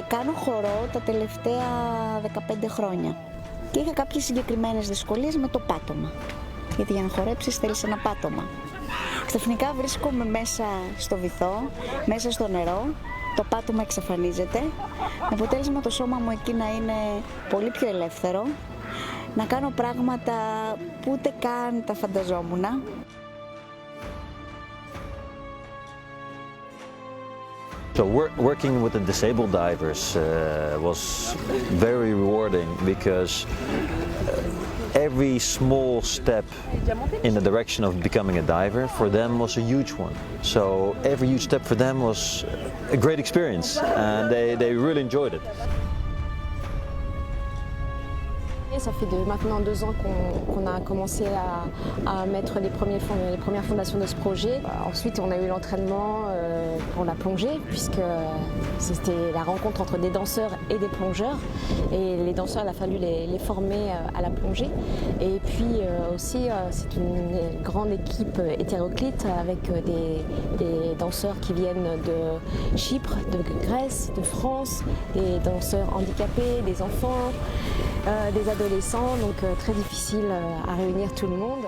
Κάνω χορό τα τελευταία 15 χρόνια και είχα κάποιες συγκεκριμένες δυσκολίες με το πάτωμα. Γιατί για να χορέψεις θέλεις ένα πάτωμα. Ξαφνικά βρίσκομαι μέσα στο βυθό, μέσα στο νερό, το πάτωμα εξαφανίζεται, με αποτέλεσμα το σώμα μου εκεί να είναι πολύ πιο ελεύθερο, να κάνω πράγματα που ούτε καν τα φανταζόμουν. So working with the disabled divers was very rewarding because every small step in the direction of becoming a diver for them was a huge one. So every huge step for them was a great experience and they really enjoyed it. Ça fait maintenant 2 ans qu'on a commencé à mettre les premières fondations de ce projet. Ensuite, on a eu l'entraînement pour la plongée, puisque c'était la rencontre entre des danseurs et des plongeurs. Et les danseurs, il a fallu les former à la plongée. Et puis aussi, c'est une grande équipe hétéroclite avec des danseurs qui viennent de Chypre, de Grèce, de France, des danseurs handicapés, des enfants, des adolescents, donc très difficile à réunir tout le monde.